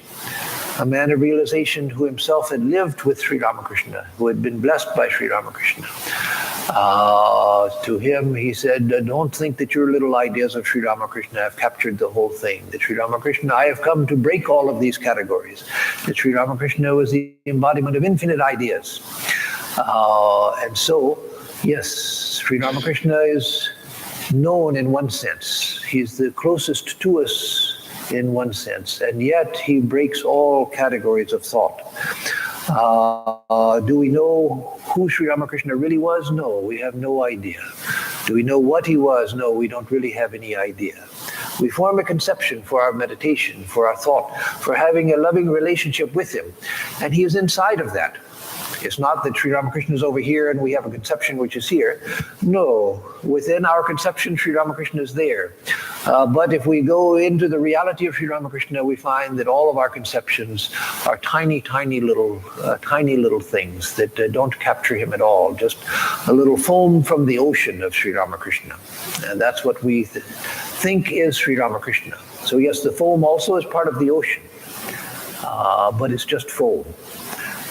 who himself had lived with Sri Ramakrishna, who had been blessed by Sri Ramakrishna. To him, he said, don't think that your little ideas of Sri Ramakrishna have captured the whole thing. That Sri Ramakrishna, I have come to break all of these categories. That Sri Ramakrishna was the embodiment of infinite ideas. And so, yes, Sri Ramakrishna is known in one sense. He's the closest to us in one sense, and yet he breaks all categories of thought. Do we know who Sri Ramakrishna really was? No, we have no idea. Do we know what he was? No, we don't really have any idea. We form a conception for our meditation, for our thought, for having a loving relationship with him, and he is inside of that. It's not that Sri Ramakrishna is over here and we have a conception which is here. No, within our conception, Sri Ramakrishna is there. But if we go into the reality of Sri Ramakrishna, we find that all of our conceptions are tiny, tiny little things that don't capture him at all. Just a little foam from the ocean of Sri Ramakrishna, and that's what we think is Sri Ramakrishna. So yes, the foam also is part of the ocean, but it's just foam.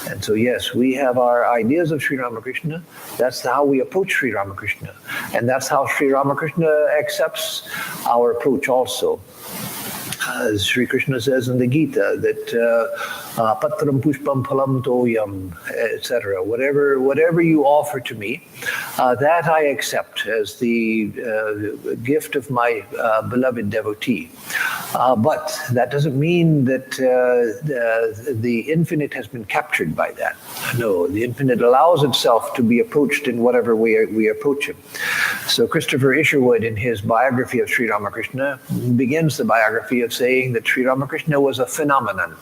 And so, yes, we have our ideas of Sri Ramakrishna. That's how we approach Sri Ramakrishna. And that's how Sri Ramakrishna accepts our approach also. As Sri Krishna says in the Gita, that patram pushpam phalam toyam, etc. Whatever you offer to me, that I accept as the gift of my beloved devotee. But that doesn't mean that the infinite has been captured by that. No, the infinite allows itself to be approached in whatever way we approach him. So Christopher Isherwood, in his biography of Sri Ramakrishna, begins the biography of saying that Sri Ramakrishna was a phenomenon.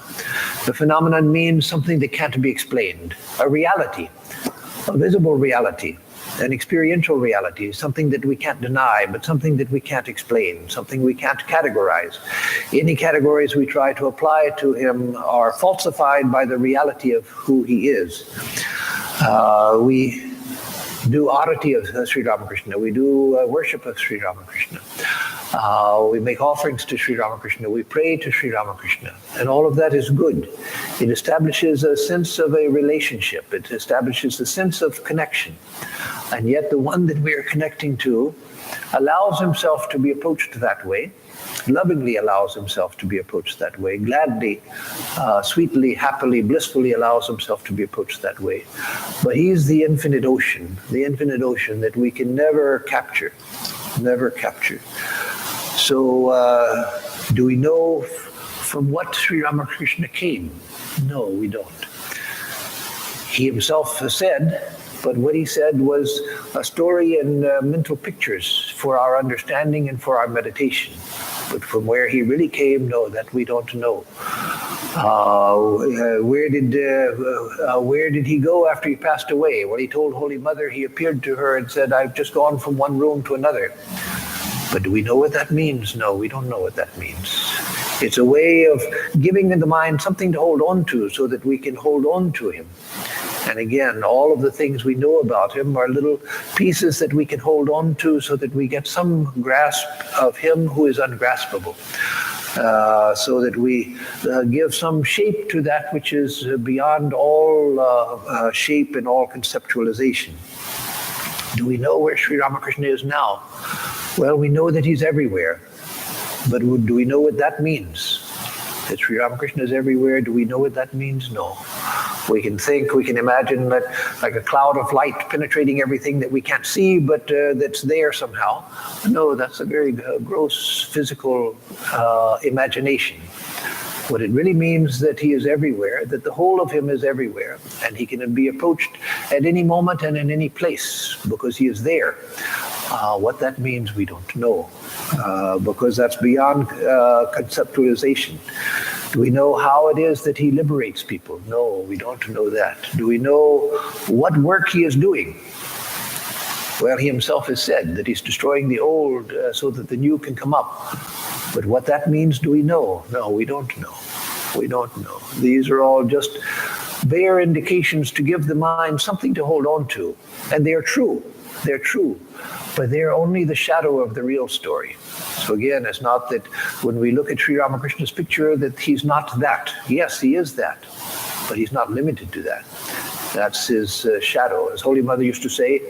The phenomenon means something that can't be explained, a reality, a visible reality, an experiential reality, something that we can't deny, but something that we can't explain, something we can't categorize. Any categories we try to apply to him are falsified by the reality of who he is. We do arati of Sri Ramakrishna, we do worship of Sri Ramakrishna. We make offerings to Sri Ramakrishna, we pray to Sri Ramakrishna, and all of that is good. It establishes a sense of a relationship, it establishes a sense of connection, and yet the one that we are connecting to allows himself to be approached that way, lovingly allows himself to be approached that way, gladly, sweetly, happily, blissfully allows himself to be approached that way. But he's the infinite ocean that we can never capture, never capture. So do we know from what Sri Ramakrishna came? No, we don't. He himself said, but what he said was a story and mental pictures for our understanding and for our meditation. But from where he really came, no, that we don't know. Where did he go after he passed away? Well, he told Holy Mother, he appeared to her and said, I've just gone from one room to another. But do we know what that means? No, we don't know what that means. It's a way of giving the mind something to hold on to so that we can hold on to him. And again, all of the things we know about him are little pieces that we can hold on to so that we get some grasp of him who is ungraspable. So that we give some shape to that which is beyond all shape and all conceptualization. Do we know where Sri Ramakrishna is now? Well, we know that he's everywhere. But do we know what that means? That Sri Ramakrishna is everywhere, do we know what that means? No. We can think, we can imagine that like a cloud of light penetrating everything that we can't see, but that's there somehow. No, that's a very gross physical imagination. What it really means that he is everywhere, that the whole of him is everywhere, and he can be approached at any moment and in any place because he is there. What that means, we don't know, because that's beyond conceptualization. Do we know how it is that he liberates people? No, we don't know that. Do we know what work he is doing? Well, he himself has said that he's destroying the old so that the new can come up. But what that means, do we know? No, we don't know. We don't know. These are all just bare indications to give the mind something to hold on to. And they are true. They're true. But they're only the shadow of the real story. So again, it's not that when we look at Sri Ramakrishna's picture that he's not that. Yes, he is that. But he's not limited to that. That's his shadow. As Holy Mother used to say,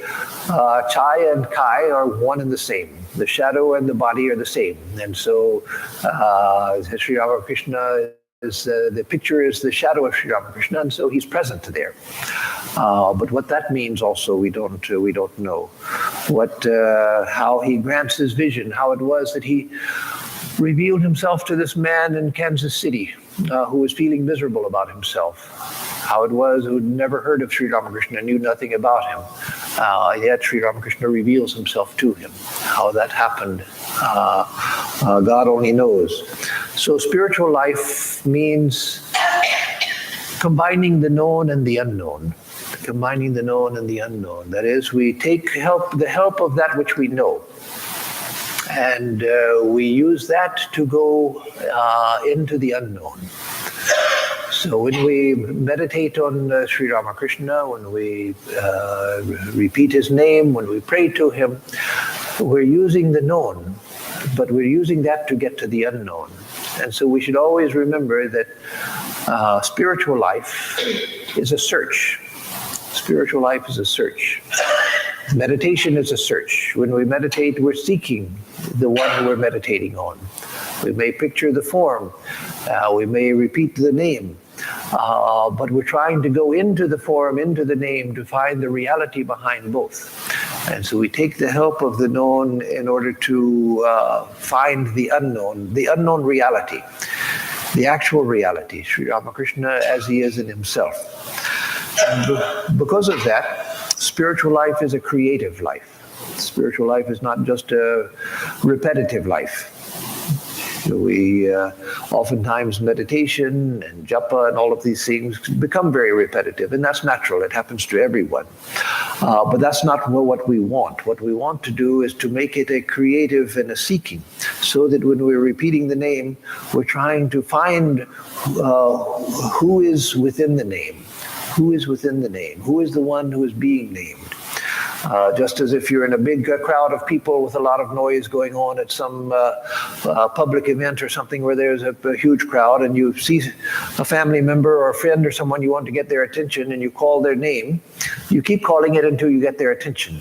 Chai and Kai are one and the same. The shadow and the body are the same. And so Sri Ramakrishna the picture is the shadow of Sri Ramakrishna, and so he's present there. But what that means also, we don't know. How he grants his vision, how it was that he revealed himself to this man in Kansas City who was feeling miserable about himself. How it was who'd never heard of Sri Ramakrishna, knew nothing about him. Yet Sri Ramakrishna reveals himself to him. How that happened, God only knows. So spiritual life means combining the known and the unknown. Combining the known and the unknown. That is, we take the help of that which we know. And we use that to go into the unknown. So when we meditate on Sri Ramakrishna, when we repeat his name, when we pray to him, we're using the known, but we're using that to get to the unknown. And so we should always remember that spiritual life is a search. Spiritual life is a search. Meditation is a search. When we meditate, we're seeking the one we're meditating on. We may picture the form, we may repeat the name, but we're trying to go into the form, into the name, to find the reality behind both. And so we take the help of the known in order to find the unknown reality, the actual reality, Sri Ramakrishna as he is in himself. And because of that, spiritual life is a creative life. Spiritual life is not just a repetitive life. We oftentimes meditation and japa and all of these things become very repetitive, and that's natural. It happens to everyone. But that's not what we want. What we want to do is to make it a creative and a seeking, so that when we're repeating the name, we're trying to find who is within the name. Who is within the name? Who is the one who is being named? Just as if you're in a big crowd of people with a lot of noise going on at some public event or something where there's a huge crowd, and you see a family member or a friend or someone you want to get their attention, and you call their name, you keep calling it until you get their attention.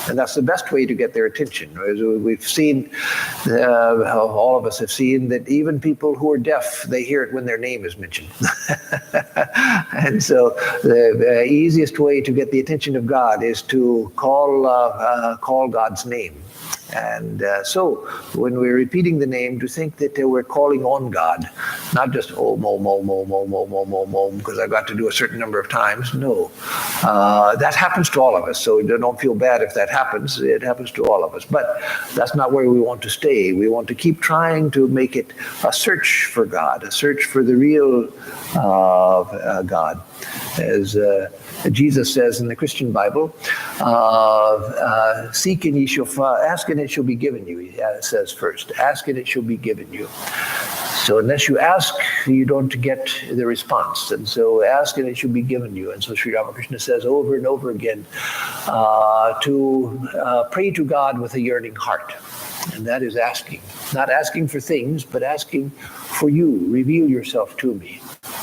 And that's the best way to get their attention. We've seen, all of us have seen, that even people who are deaf, they hear it when their name is mentioned. And so the easiest way to get the attention of God is to call God's name. And so when we're repeating the name, to think that we're calling on God, not just om, om, om, om, om, om, om, om, om, because I've got to do a certain number of times. No, that happens to all of us. So don't feel bad if that happens. It happens to all of us. But that's not where we want to stay. We want to keep trying to make it a search for God, a search for the real God. As Jesus says in the Christian Bible, seek and ye shall find, ask and it shall be given you, he says first. Ask and it shall be given you. So unless you ask, you don't get the response. And so ask and it shall be given you. And so Sri Ramakrishna says over and over again to pray to God with a yearning heart. And that is asking. Not asking for things, but asking for you. Reveal yourself to me.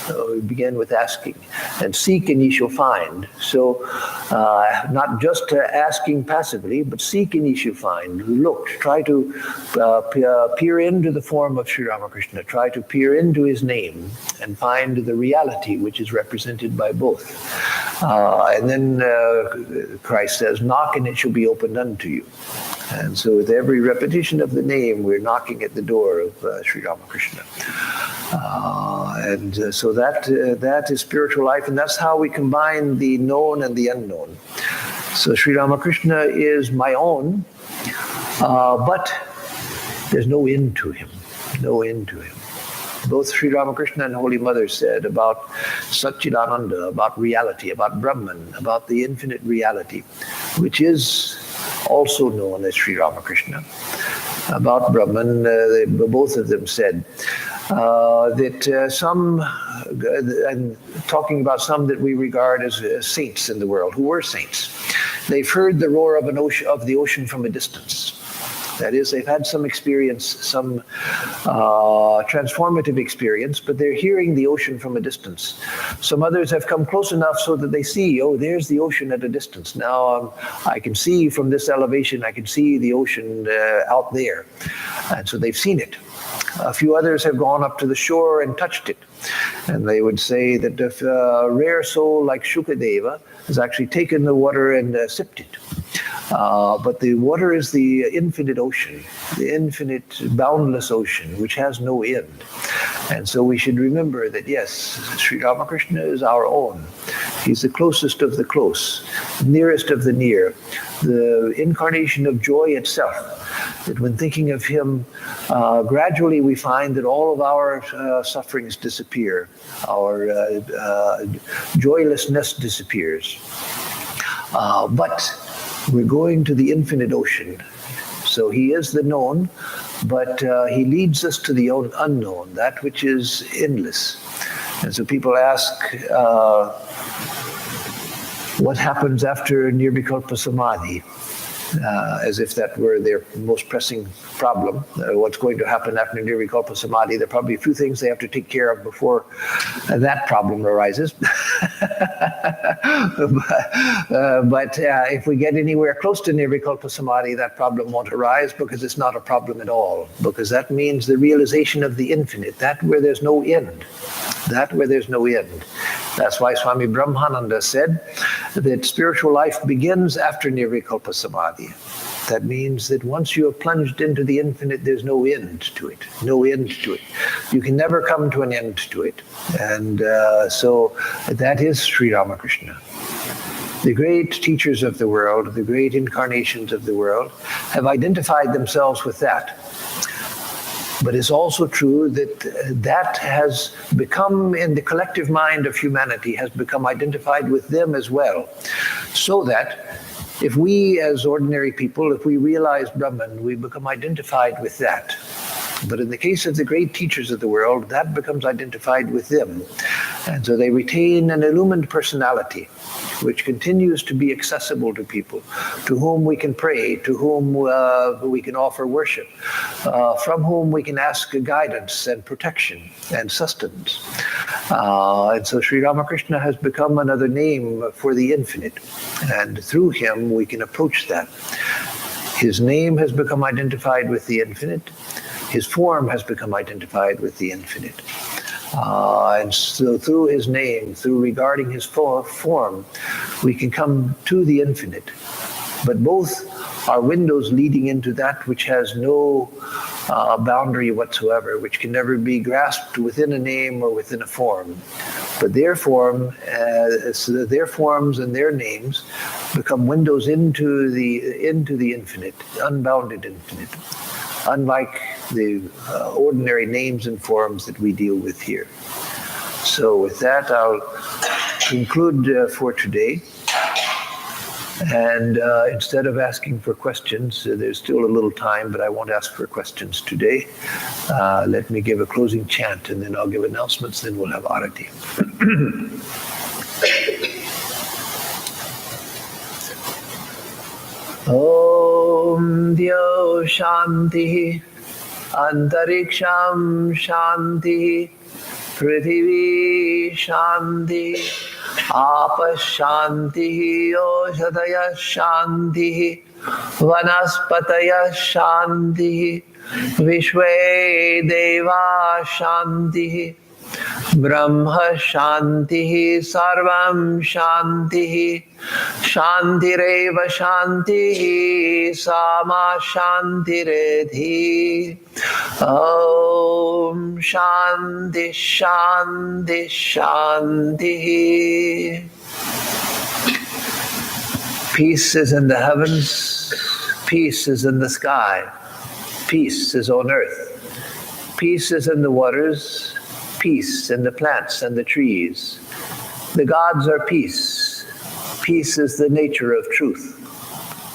So we begin with asking. And seek and ye shall find. So not just asking passively, but seek and ye shall find. Look, try to peer into the form of Sri Ramakrishna. Try to peer into his name and find the reality which is represented by both. And then Christ says, knock and it shall be opened unto you. And so with every repetition of the name, we're knocking at the door of Sri Ramakrishna. So that is spiritual life, and that's how we combine the known and the unknown. So Sri Ramakrishna is my own, but there's no end to him, no end to him. Both Sri Ramakrishna and Holy Mother said about Satchidananda, about reality, about Brahman, about the infinite reality, which is also known as Sri Ramakrishna. About Brahman, both of them said that some, and talking about some that we regard as saints in the world, who were saints, they've heard the roar of the ocean from a distance. That is, they've had some experience, some transformative experience, but they're hearing the ocean from a distance. Some others have come close enough so that they see, oh, there's the ocean at a distance. Now I can see from this elevation, I can see the ocean out there. And so they've seen it. A few others have gone up to the shore and touched it. And they would say that if a rare soul like Shukadeva has actually taken the water and sipped it. But the water is the infinite ocean, the infinite boundless ocean, which has no end. And so we should remember that, yes, Sri Ramakrishna is our own. He's the closest of the close, nearest of the near, the incarnation of joy itself. That when thinking of him, gradually we find that all of our sufferings disappear, our joylessness disappears. But we're going to the infinite ocean. So he is the known, but he leads us to the unknown, that which is endless. And so people ask, what happens after Nirvikalpa Samadhi? As if that were their most pressing problem. What's going to happen after Nirvikalpa Samadhi? There are probably a few things they have to take care of before that problem arises. But if we get anywhere close to Nirvikalpa Samadhi, that problem won't arise, because it's not a problem at all. Because that means the realization of the infinite, that where there's no end. That where there's no end. That's why Swami Brahmananda said that spiritual life begins after Nirvikalpa Samadhi. That means that once you have plunged into the infinite, there's no end to it. No end to it. You can never come to an end to it. And so that is Sri Ramakrishna. The great teachers of the world, the great incarnations of the world, have identified themselves with that. But it's also true that that has become, in the collective mind of humanity, has become identified with them as well. So that if we as ordinary people, if we realize Brahman, we become identified with that. But in the case of the great teachers of the world, that becomes identified with them. And so they retain an illumined personality, which continues to be accessible to people, to whom we can pray, to whom we can offer worship, from whom we can ask guidance and protection and sustenance. And so Sri Ramakrishna has become another name for the infinite. And through him, we can approach that. His name has become identified with the infinite. His form has become identified with the infinite. And so through his name, through regarding his form, we can come to the infinite. But both are windows leading into that which has no boundary whatsoever, which can never be grasped within a name or within a form. But their form, their forms and their names become windows into the infinite, unbounded infinite, unlike the ordinary names and forms that we deal with here. So with that, I'll conclude for today. And instead of asking for questions, there's still a little time, but I won't ask for questions today. Let me give a closing chant, and then I'll give announcements, then we'll have arati. Om Dyo Shanti Antariksham Shanti Prithvi Shanti Apa Shanti Oshadaya Shanti Vanaspataya Shanti Vishwe Deva Shanti Brahma Shanti Sarvam Shanti Shantireva Shanti Sama Shantiredhi Om Shanti Shanti Shanti. Peace is in the heavens, peace is in the sky, peace is on earth, peace is in the waters, peace in the plants and the trees. The gods are peace. Peace is the nature of truth.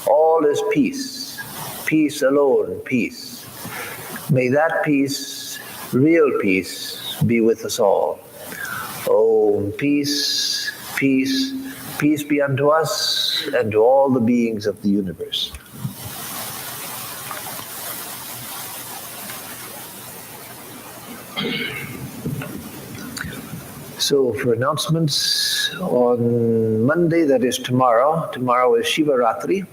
All is peace. Peace alone, peace. May that peace, real peace, be with us all. Oh, peace, peace, peace be unto us and to all the beings of the universe. So for announcements, on Monday, that is tomorrow is Shiva Ratri.